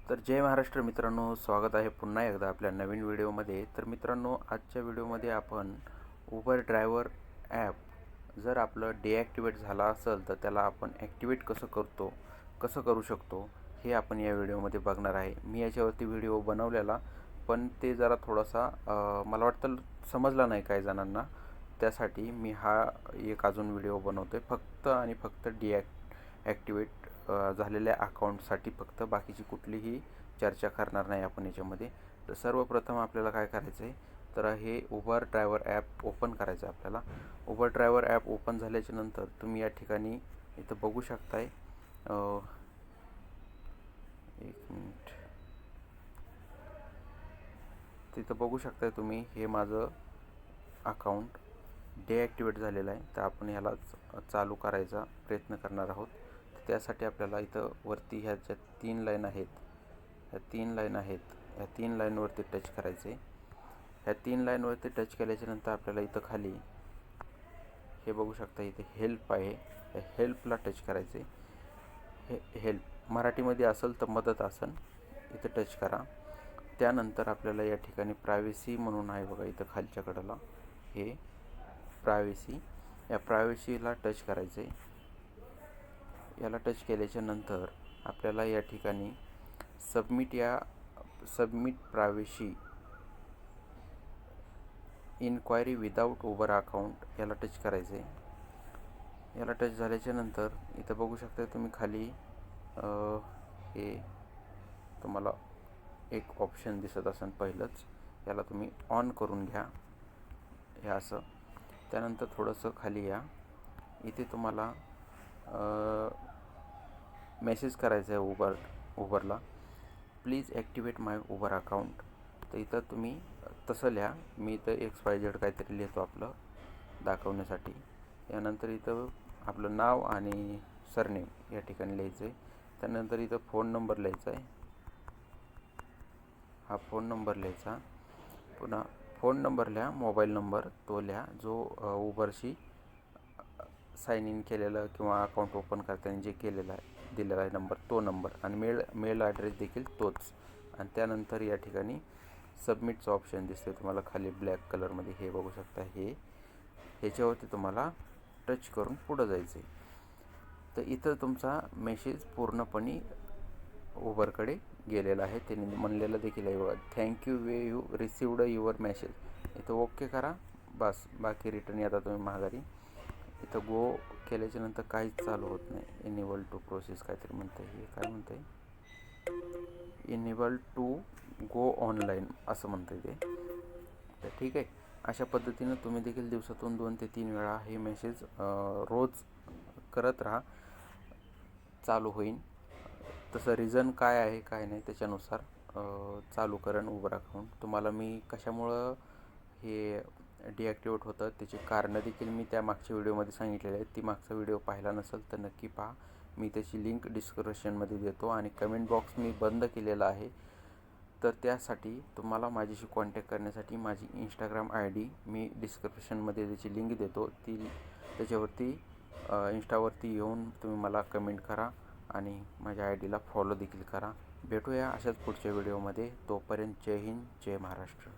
तर जय महाराष्ट्र मित्रांनो, स्वागत आहे पुन्हा एकदा आपल्या नवीन व्हिडिओमध्ये. तर मित्रांनो, आजच्या व्हिडिओमध्ये आपण उबर ड्रायव्हर ॲप जर आपलं डिॲक्टिवेट झाला असेल तर त्याला आपण ॲक्टिवेट कसं करू शकतो हे आपण या व्हिडिओमध्ये बघणार आहे. मी याच्यावरती व्हिडिओ बनवलेला, पण ते जरा थोडासा मला वाटतं समजला नाही काही जणांना. त्यासाठी मी हा एक अजून व्हिडिओ बनवतो आहे, फक्त आणि फक्त ॲक्टिवेट झालेल्या अकाउंटसाठी फक्त. बाकीची कुठलीही चर्चा करणार नाही आपण याच्यामध्ये. तर सर्वप्रथम आपल्याला काय करायचं आहे, तर हे उबर ड्रायव्हर ॲप ओपन करायचं आहे आपल्याला. उबर ड्रायव्हर ॲप ओपन झाल्याच्या नंतर तुम्ही या ठिकाणी इथं बघू शकताय, एक मिनिट, तिथं बघू शकताय तुम्ही हे माझं अकाउंट डिॲक्टिवेट झालेलं आहे. तर आपण ह्याला चालू करायचा प्रयत्न करणार आहोत. त्यासाठी आपल्याला इथं वरती ह्या ज्या 3 लाईन आहेत, ह्या 3 लाईनवरती टच करायचे. ह्या 3 लाईनवरती टच केल्याच्या नंतर आपल्याला इथं खाली हे बघू शकता, इथे हेल्प आहे, ह्या हेल्पला टच करायचे. हेल्प मराठीमध्ये असेल तर मदत असेल, इथं टच करा. त्यानंतर आपल्याला या ठिकाणी प्रायव्हसी म्हणून आहे बघा, इथं खालच्या कडेला हे प्रायव्हसी, या प्रायव्हसीला टच करायचं आहे. याला टच केल्याच्या नंतर आपल्याला या ठिकाणी submit privacy inquiry without Uber account याला टच करायचं आहे. याला टच झाल्याच्या नंतर इथं बघू शकता तुम्ही खाली हे तुम्हाला एक ऑप्शन दिसत असेल पहिलंच, याला तुम्ही ऑन करून घ्या, हे असं. त्यानंतर थोडंसं खाली या, इथे तुम्हाला मेसेज करायचा आहे उबरला, please activate my Uber account. तर इथं तुम्ही तसं लिहा. मी इथं XYZ काहीतरी लिहितो आपलं दाखवण्यासाठी. यानंतर इथं आपलं नाव आणि सरनेम या ठिकाणी लिहायचं आहे. त्यानंतर इथं फोन नंबर लिहायचा आहे, हा फोन नंबर लिहायचा. पुन्हा फोन नंबर लिहा, मोबाईल नंबर तो लिहा, जो उबरशी साइन इन केलेलं किंवा अकाउंट ओपन करताना जे केलेलं आहे, दिलेला आहे नंबर, तो नंबर, आणि मेल ॲड्रेस देखील तोच. आणि त्यानंतर या ठिकाणी सबमिटचं ऑप्शन दिसते तुम्हाला खाली ब्लॅक कलरमध्ये, हे बघू शकता. ह्याच्यावरती तुम्हाला टच करून पुढं जायचं आहे. तर इथं तुमचा मेसेज पूर्णपणे उबरकडे गेलेला आहे. त्यांनी म्हणलेलं देखील आहे बघा, thank you you received your message. इथं ओके करा, बस. बाकी रिटर्न येता तुम्ही माघारी. इथं गो केल्याच्या नंतर काहीच चालू होत नाही. इनेबल टू प्रोसेस काहीतरी म्हणतं आहे, हे काय म्हणतं आहे, इनेबल टू गो ऑनलाईन असं म्हणतं आहे ते. तर ठीक आहे, अशा पद्धतीनं तुम्ही देखील दिवसातून 2 ते 3 वेळा हे मेसेज रोज करत राहा, चालू होईल. तसं रिझन काय आहे काय नाही त्याच्यानुसार चालू करेन उबर अकाउंट. तुम्हाला मी कशामुळं हे डिॲक्टिवेट होतं त्याची कारणं देखील मी त्या मागच्या व्हिडिओमध्ये सांगितलेले आहेत. ती मागचा व्हिडिओ पाहिला नसेल तर नक्की पहा. मी त्याची लिंक डिस्क्रिप्शनमध्ये देतो, आणि कमेंट बॉक्स मी बंद केलेला आहे. तर त्यासाठी तुम्हाला माझ्याशी कॉन्टॅक्ट करण्यासाठी माझी इंस्टाग्राम ID मी डिस्क्रिप्शनमध्ये त्याची लिंक देतो. त्याच्यावरती इंस्टावरती येऊन तुम्ही मला कमेंट करा आणि माझ्या IDला फॉलो देखील करा. भेटूया अशाच पुढच्या व्हिडिओमध्ये. तोपर्यंत जय हिंद, जय महाराष्ट्र.